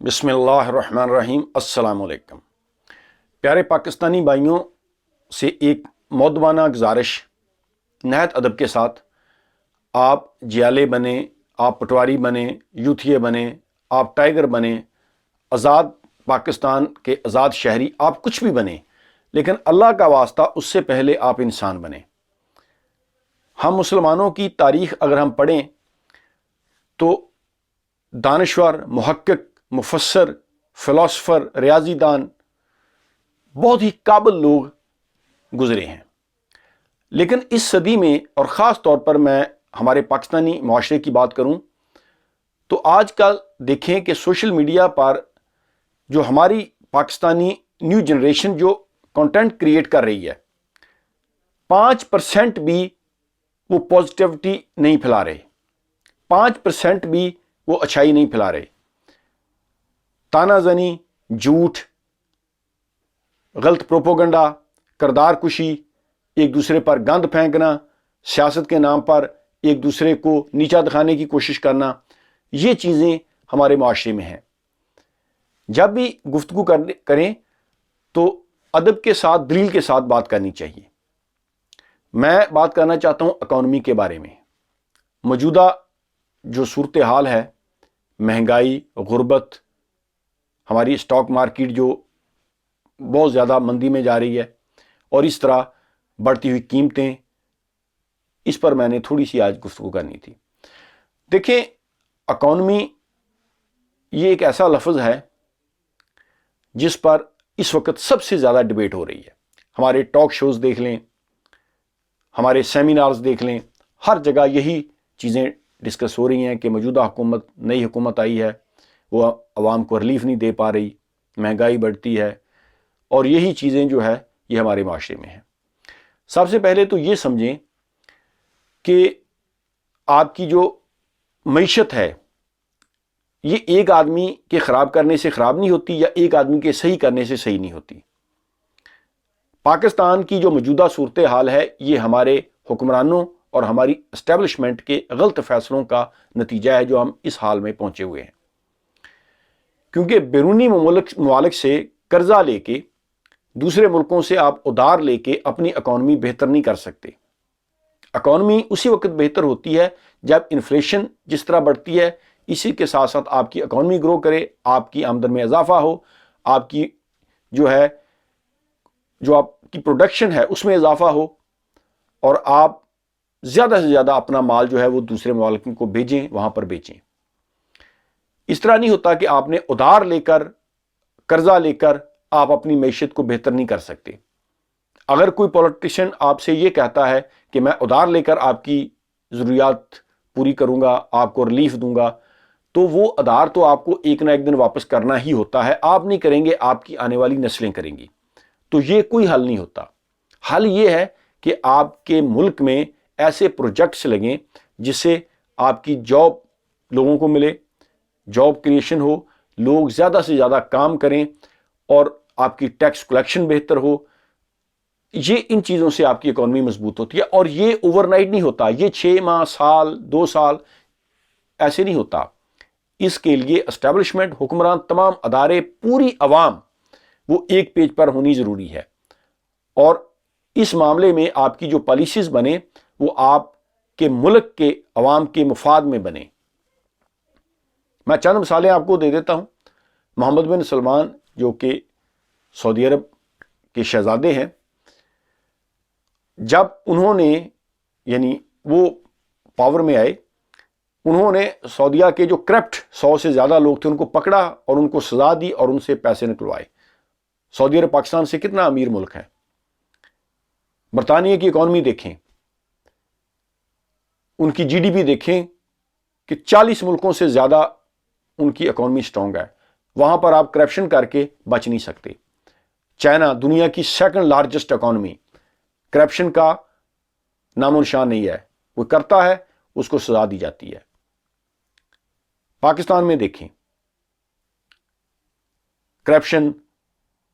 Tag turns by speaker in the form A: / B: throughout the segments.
A: بسم اللہ الرحمن الرحیم۔ السلام علیکم پیارے پاکستانی بھائیوں سے ایک مؤدبانہ گزارش، نہایت ادب کے ساتھ آپ جیالے بنیں، آپ پٹواری بنیں، یوتھیے بنیں، آپ ٹائیگر بنیں، آزاد پاکستان کے آزاد شہری، آپ کچھ بھی بنیں، لیکن اللہ کا واسطہ اس سے پہلے آپ انسان بنیں۔ ہم مسلمانوں کی تاریخ اگر ہم پڑھیں تو دانشور، محقق، مفسر، فلاسفر، ریاضی دان، بہت ہی قابل لوگ گزرے ہیں، لیکن اس صدی میں اور خاص طور پر میں ہمارے پاکستانی معاشرے کی بات کروں تو آج کل دیکھیں کہ سوشل میڈیا پر جو ہماری پاکستانی نیو جنریشن جو کنٹینٹ کریٹ کر رہی ہے، 5% بھی وہ پازیٹیوٹی نہیں پھیلا رہے، 5% بھی وہ اچھائی نہیں پھیلا رہے۔ تانا زنی، جھوٹ، غلط پروپوگنڈا، کردار کشی، ایک دوسرے پر گند پھینکنا، سیاست کے نام پر ایک دوسرے کو نیچا دکھانے کی کوشش کرنا، یہ چیزیں ہمارے معاشرے میں ہیں۔ جب بھی گفتگو کریں تو ادب کے ساتھ، دلیل کے ساتھ بات کرنی چاہیے۔ میں بات کرنا چاہتا ہوں اکانومی کے بارے میں۔ موجودہ جو صورتحال ہے، مہنگائی، غربت، ہماری اسٹاک مارکیٹ جو بہت زیادہ مندی میں جا رہی ہے، اور اس طرح بڑھتی ہوئی قیمتیں، اس پر میں نے تھوڑی سی آج گفتگو کرنی تھی۔ دیکھیں، اکانومی یہ ایک ایسا لفظ ہے جس پر اس وقت سب سے زیادہ ڈیبیٹ ہو رہی ہے۔ ہمارے ٹاک شوز دیکھ لیں، ہمارے سیمینارز دیکھ لیں، ہر جگہ یہی چیزیں ڈسکس ہو رہی ہیں کہ موجودہ حکومت، نئی حکومت آئی ہے، وہ عوام کو ریلیف نہیں دے پا رہی، مہنگائی بڑھتی ہے، اور یہی چیزیں جو ہے یہ ہمارے معاشرے میں ہیں۔ سب سے پہلے تو یہ سمجھیں کہ آپ کی جو معیشت ہے یہ ایک آدمی کے خراب کرنے سے خراب نہیں ہوتی، یا ایک آدمی کے صحیح کرنے سے صحیح نہیں ہوتی۔ پاکستان کی جو موجودہ صورتحال ہے یہ ہمارے حکمرانوں اور ہماری اسٹیبلشمنٹ کے غلط فیصلوں کا نتیجہ ہے جو ہم اس حال میں پہنچے ہوئے ہیں۔ کیونکہ بیرونی ممالک سے قرضہ لے کے، دوسرے ملکوں سے آپ ادھار لے کے اپنی اکانومی بہتر نہیں کر سکتے۔ اکانومی اسی وقت بہتر ہوتی ہے جب انفلیشن جس طرح بڑھتی ہے، اسی کے ساتھ ساتھ آپ کی اکانومی گرو کرے، آپ کی آمدن میں اضافہ ہو، آپ کی جو آپ کی پروڈکشن ہے اس میں اضافہ ہو، اور آپ زیادہ سے زیادہ اپنا مال جو ہے وہ دوسرے ممالک کو بھیجیں، وہاں پر بیچیں۔ اس طرح نہیں ہوتا کہ آپ نے ادھار لے کر، قرضہ لے کر آپ اپنی معیشت کو بہتر نہیں کر سکتے۔ اگر کوئی پولیٹیشین آپ سے یہ کہتا ہے کہ میں ادھار لے کر آپ کی ضروریات پوری کروں گا، آپ کو ریلیف دوں گا، تو وہ ادھار تو آپ کو ایک نہ ایک دن واپس کرنا ہی ہوتا ہے۔ آپ نہیں کریں گے، آپ کی آنے والی نسلیں کریں گی، تو یہ کوئی حل نہیں ہوتا۔ حل یہ ہے کہ آپ کے ملک میں ایسے پروجیکٹس لگیں جس سے آپ کی جاب لوگوں کو ملے، جاب کریشن ہو، لوگ زیادہ سے زیادہ کام کریں، اور آپ کی ٹیکس کلیکشن بہتر ہو۔ یہ ان چیزوں سے آپ کی اکانومی مضبوط ہوتی ہے، اور یہ اوور نائٹ نہیں ہوتا، یہ 6 ماہ، سال، 2 سال ایسے نہیں ہوتا۔ اس کے لیے اسٹیبلشمنٹ، حکمران، تمام ادارے، پوری عوام وہ ایک پیج پر ہونی ضروری ہے، اور اس معاملے میں آپ کی جو پالیسیز بنے وہ آپ کے ملک کے عوام کے مفاد میں بنے۔ میں چند مثالیں آپ کو دے دیتا ہوں۔ محمد بن سلمان جو کہ سعودی عرب کے شہزادے ہیں، جب انہوں نے وہ پاور میں آئے، انہوں نے سعودیہ کے جو کرپٹ 100 سے زیادہ لوگ تھے ان کو پکڑا اور ان کو سزا دی اور ان سے پیسے نکلوائے۔ سعودی عرب پاکستان سے کتنا امیر ملک ہے۔ برطانیہ کی اکانومی دیکھیں، ان کی جی ڈی پی دیکھیں کہ 40 ملکوں سے زیادہ ان کی اکانومی سٹرونگ ہے۔ وہاں پر آپ کرپشن کر کے بچ نہیں سکتے۔ چائنا دنیا کی 2nd لارجسٹ اکانومی، کرپشن کا نام و نشان نہیں ہے، وہ کرتا ہے اس کو سزا دی جاتی ہے۔ پاکستان میں دیکھیں، کرپشن،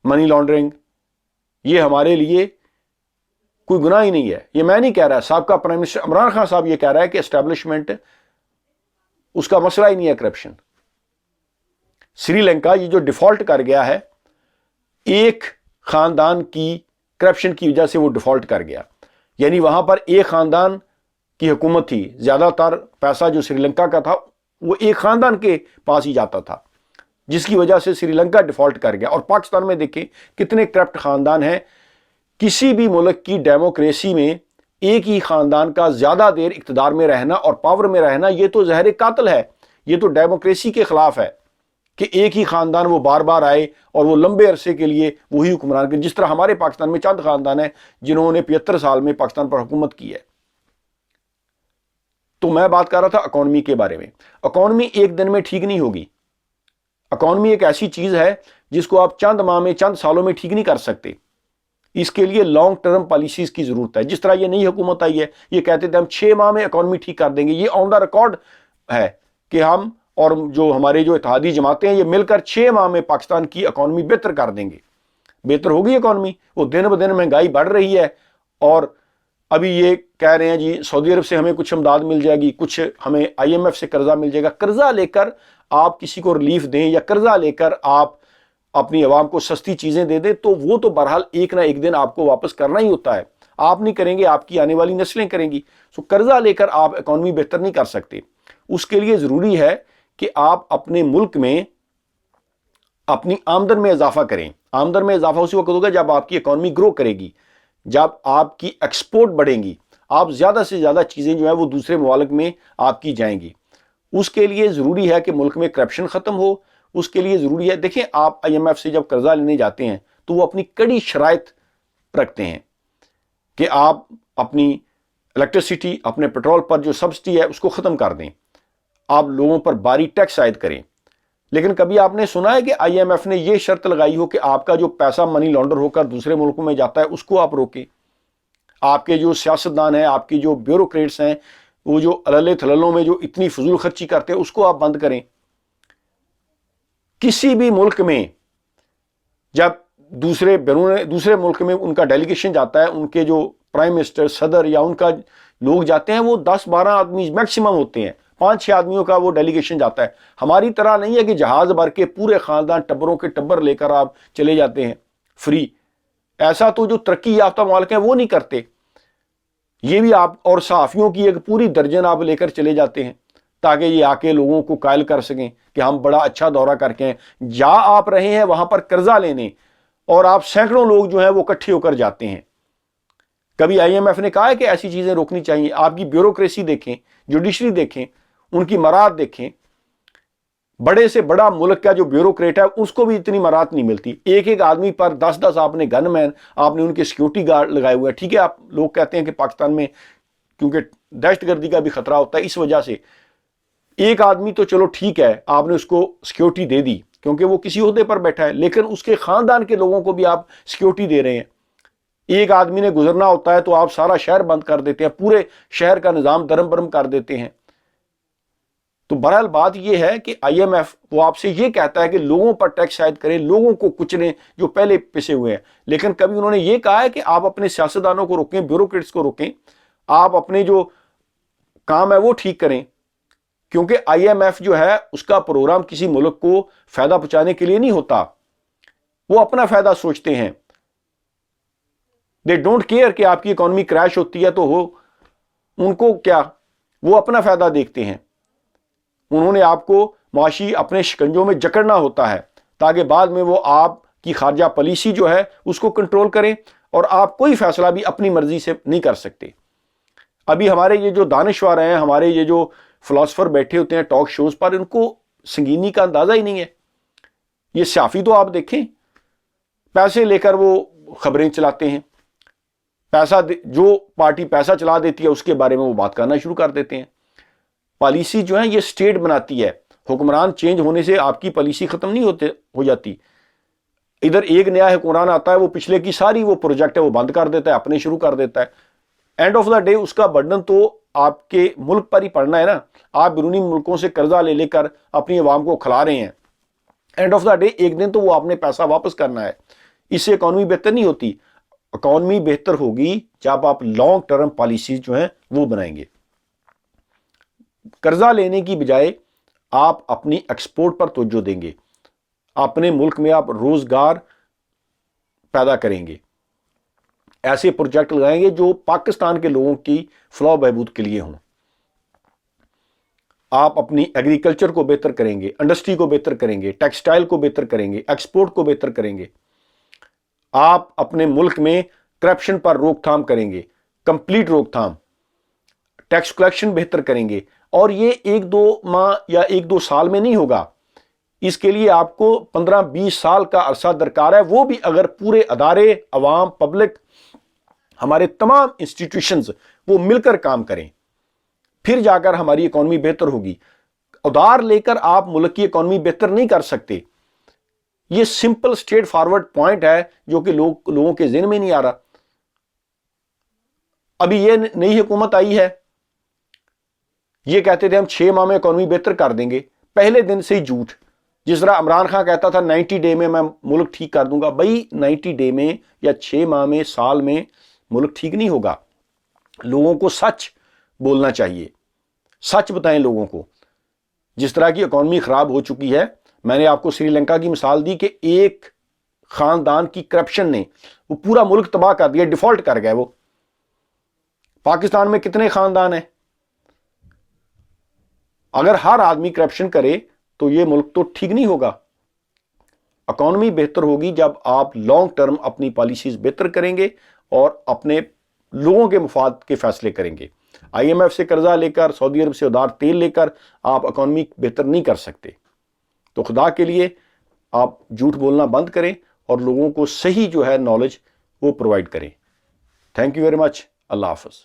A: منی لانڈرنگ، یہ ہمارے لیے کوئی گناہ ہی نہیں ہے۔ یہ میں نہیں کہہ رہا، سابقہ پرائم منسٹر عمران خان صاحب یہ کہہ رہا ہے کہ اسٹیبلشمنٹ اس کا مسئلہ ہی نہیں ہے کرپشن۔ سری لنکا یہ جو ڈیفالٹ کر گیا ہے، ایک خاندان کی کرپشن کی وجہ سے وہ ڈیفالٹ کر گیا، یعنی وہاں پر ایک خاندان کی حکومت تھی، زیادہ تر پیسہ جو سری لنکا کا تھا وہ ایک خاندان کے پاس ہی جاتا تھا، جس کی وجہ سے سری لنکا ڈیفالٹ کر گیا۔ اور پاکستان میں دیکھیں کتنے کرپٹ خاندان ہیں۔ کسی بھی ملک کی ڈیموکریسی میں ایک ہی خاندان کا زیادہ دیر اقتدار میں رہنا اور پاور میں رہنا، یہ تو زہر قاتل ہے، یہ تو ڈیموکریسی کے خلاف ہے کہ ایک ہی خاندان وہ بار بار آئے اور وہ لمبے عرصے کے لیے وہی حکمران کرے، جس طرح ہمارے پاکستان میں چند خاندان ہیں جنہوں نے 75 سال میں پاکستان پر حکومت کی ہے۔ تو میں بات کر رہا تھا اکانومی کے بارے میں۔ اکانومی ایک دن میں ٹھیک نہیں ہوگی۔ اکانومی ایک ایسی چیز ہے جس کو آپ چند ماہ میں، چند سالوں میں ٹھیک نہیں کر سکتے۔ اس کے لیے لانگ ٹرم پالیسیز کی ضرورت ہے۔ جس طرح یہ نئی حکومت آئی ہے، یہ کہتے تھے ہم 6 ماہ میں اکانومی ٹھیک کر دیں گے، یہ آن دا ریکارڈ ہے کہ ہم اور جو ہمارے جو اتحادی جماعتیں ہیں یہ مل کر 6 ماہ میں پاکستان کی اکانومی بہتر کر دیں گے۔ بہتر ہوگی اکانومی؟ وہ دن بدن مہنگائی بڑھ رہی ہے، اور ابھی یہ کہہ رہے ہیں جی سعودی عرب سے ہمیں کچھ امداد مل جائے گی، کچھ ہمیں IMF سے قرضہ مل جائے گا۔ قرضہ لے کر آپ کسی کو ریلیف دیں یا قرضہ لے کر آپ اپنی عوام کو سستی چیزیں دے دیں تو وہ تو بہرحال ایک نہ ایک دن آپ کو واپس کرنا ہی ہوتا ہے۔ آپ نہیں کریں گے، آپ کی آنے والی نسلیں کریں گی۔ سو قرضہ لے کر آپ اکانومی بہتر نہیں کر سکتے۔ اس کے لیے ضروری ہے کہ آپ اپنے ملک میں اپنی آمدن میں اضافہ کریں۔ آمدن میں اضافہ اسی وقت ہوگا جب آپ کی اکانومی گرو کرے گی، جب آپ کی ایکسپورٹ بڑھیں گی، آپ زیادہ سے زیادہ چیزیں جو ہیں وہ دوسرے ممالک میں آپ کی جائیں گی۔ اس کے لیے ضروری ہے کہ ملک میں کرپشن ختم ہو۔ اس کے لیے ضروری ہے، دیکھیں آپ IMF سے جب قرضہ لینے جاتے ہیں تو وہ اپنی کڑی شرائط رکھتے ہیں کہ آپ اپنی الیکٹریسٹی، اپنے پیٹرول پر جو سبسڈی ہے اس کو ختم کر دیں، آپ لوگوں پر بھاری ٹیکس عائد کریں۔ لیکن کبھی آپ نے سنا ہے کہ IMF نے یہ شرط لگائی ہو کہ آپ کا جو پیسہ منی لانڈر ہو کر دوسرے ملکوں میں جاتا ہے اس کو آپ روکیں؟ آپ کے جو سیاستدان ہیں، آپ کی جو بیوروکریٹس ہیں، وہ جو علل تھللوں میں جو اتنی فضول خرچی کرتے ہیں اس کو آپ بند کریں۔ کسی بھی ملک میں جب دوسرے ملک میں ان کا ڈیلیگیشن جاتا ہے، ان کے جو پرائم منسٹر، صدر یا ان کا لوگ جاتے ہیں وہ 10-12 آدمی میکسیمم ہوتے ہیں، 5-6 آدمیوں کا وہ ڈیلیگیشن جاتا ہے۔ ہماری طرح نہیں ہے کہ جہاز بھر کے پورے خاندان ٹبروں کے ٹبر لے کر آپ چلے جاتے ہیں فری۔ ایسا تو جو ترقی یافتہ ممالک ہیں وہ نہیں کرتے۔ یہ بھی آپ اور صحافیوں کی ایک پوری درجن آپ لے کر چلے جاتے ہیں تاکہ یہ آ کے لوگوں کو قائل کر سکیں کہ ہم بڑا اچھا دورہ کر کے ہیں۔ جا آپ رہے ہیں وہاں پر قرضہ لینے، اور آپ سینکڑوں لوگ جو ہیں وہ اکٹھے ہو کر جاتے ہیں۔ کبھی IMF نے کہا ہے کہ ایسی چیزیں روکنی چاہیے؟ آپ کی بیوروکریسی دیکھیں، جوڈیشری دیکھیں، ان کی مراعات دیکھیں۔ بڑے سے بڑا ملک کا جو بیوروکریٹ ہے اس کو بھی اتنی مراعات نہیں ملتی۔ ایک ایک آدمی پر 10-10 آپ نے گن مین، آپ نے ان کے سیکیورٹی گارڈ لگائے ہوئے ہیں۔ ٹھیک ہے، آپ لوگ کہتے ہیں کہ پاکستان میں کیونکہ دہشت گردی کا بھی خطرہ ہوتا ہے، اس وجہ سے ایک آدمی تو چلو ٹھیک ہے، آپ نے اس کو سیکیورٹی دے دی کیونکہ وہ کسی عہدے پر بیٹھا ہے، لیکن اس کے خاندان کے لوگوں کو بھی آپ سیکیورٹی دے رہے ہیں۔ ایک آدمی نے گزرنا ہوتا ہے تو آپ سارا شہر بند کر دیتے ہیں، پورے شہر کا نظام درم برم کر دیتے ہیں۔ تو بہرحال بات یہ ہے کہ IMF وہ آپ سے یہ کہتا ہے کہ لوگوں پر ٹیکس عائد کریں، لوگوں کو کچلیں جو پہلے پسے ہوئے ہیں، لیکن کبھی انہوں نے یہ کہا ہے کہ آپ اپنے سیاستدانوں کو روکیں، بیوروکریٹس کو روکیں، آپ اپنے جو کام ہے وہ ٹھیک کریں۔ کیونکہ IMF جو ہے اس کا پروگرام کسی ملک کو فائدہ پہنچانے کے لیے نہیں ہوتا، وہ اپنا فائدہ سوچتے ہیں۔ دے ڈونٹ کیئر کہ آپ کی اکانومی کریش ہوتی ہے تو ہو، ان کو کیا، وہ اپنا فائدہ دیکھتے ہیں۔ انہوں نے آپ کو معاشی اپنے شکنجوں میں جکڑنا ہوتا ہے تاکہ بعد میں وہ آپ کی خارجہ پالیسی جو ہے اس کو کنٹرول کریں، اور آپ کوئی فیصلہ بھی اپنی مرضی سے نہیں کر سکتے۔ ابھی ہمارے یہ جو دانشور ہیں، ہمارے یہ جو فلاسفر بیٹھے ہوتے ہیں ٹاک شوز پر، ان کو سنگینی کا اندازہ ہی نہیں ہے۔ یہ صحافی تو آپ دیکھیں، پیسے لے کر وہ خبریں چلاتے ہیں، جو پارٹی پیسہ چلا دیتی ہے اس کے بارے میں وہ بات کرنا شروع کر دیتے ہیں۔ پالیسی جو ہے یہ سٹیٹ بناتی ہے، حکمران چینج ہونے سے آپ کی پالیسی ختم نہیں ہو جاتی۔ ادھر ایک نیا حکمران آتا ہے، وہ پچھلے کی ساری وہ پروجیکٹ ہے وہ بند کر دیتا ہے، اپنے شروع کر دیتا ہے۔ اینڈ آف دا ڈے اس کا برڈن تو آپ کے ملک پر ہی پڑنا ہے نا۔ آپ بیرونی ملکوں سے قرضہ لے کر اپنی عوام کو کھلا رہے ہیں، اینڈ آف دا ڈے ایک دن تو وہ آپ نے پیسہ واپس کرنا ہے۔ اس سے اکانومی بہتر نہیں ہوتی۔ اکانومی بہتر ہوگی جب آپ لانگ ٹرم پالیسیز جو ہیں وہ بنائیں گے۔ قرضہ لینے کی بجائے آپ اپنی ایکسپورٹ پر توجہ دیں گے، اپنے ملک میں آپ روزگار پیدا کریں گے، ایسے پروجیکٹ لگائیں گے جو پاکستان کے لوگوں کی فلاح و بہبود کے لیے ہوں۔ آپ اپنی ایگریکلچر کو بہتر کریں گے، انڈسٹری کو بہتر کریں گے، ٹیکسٹائل کو بہتر کریں گے، ایکسپورٹ کو بہتر کریں گے۔ آپ اپنے ملک میں کرپشن پر روک تھام کریں گے، کمپلیٹ روک تھام، ٹیکس کلیکشن بہتر کریں گے۔ اور یہ 1-2 ماہ یا 1-2 سال میں نہیں ہوگا، اس کے لیے آپ کو 15-20 سال کا عرصہ درکار ہے، وہ بھی اگر پورے ادارے، عوام، پبلک، ہمارے تمام انسٹیٹیوشنز وہ مل کر کام کریں، پھر جا کر ہماری اکانومی بہتر ہوگی۔ ادھار لے کر آپ ملک کی اکانومی بہتر نہیں کر سکتے۔ یہ سمپل اسٹریٹ فارورڈ پوائنٹ ہے جو کہ لوگوں کے ذہن میں نہیں آ رہا۔ ابھی یہ نئی حکومت آئی ہے، یہ کہتے تھے ہم 6 ماہ میں اکانومی بہتر کر دیں گے، پہلے دن سے ہی جھوٹ۔ جس طرح عمران خان کہتا تھا 90 ڈے میں ملک ٹھیک کر دوں گا، بھائی 90 ڈے میں یا 6 ماہ میں، سال میں ملک ٹھیک نہیں ہوگا۔ لوگوں کو سچ بولنا چاہیے، سچ بتائیں لوگوں کو۔ جس طرح کی اکانومی خراب ہو چکی ہے، میں نے آپ کو سری لنکا کی مثال دی کہ ایک خاندان کی کرپشن نے وہ پورا ملک تباہ کر دیا، ڈیفالٹ کر گئے وہ۔ پاکستان میں کتنے خاندان ہیں؟ اگر ہر آدمی کرپشن کرے تو یہ ملک تو ٹھیک نہیں ہوگا۔ اکانومی بہتر ہوگی جب آپ لانگ ٹرم اپنی پالیسیز بہتر کریں گے اور اپنے لوگوں کے مفاد کے فیصلے کریں گے۔ IMF سے قرضہ لے کر، سعودی عرب سے ادھار تیل لے کر آپ اکانومی بہتر نہیں کر سکتے۔ تو خدا کے لیے آپ جھوٹ بولنا بند کریں اور لوگوں کو صحیح جو ہے نالج وہ پرووائڈ کریں۔ Thank you very much. اللہ حافظ۔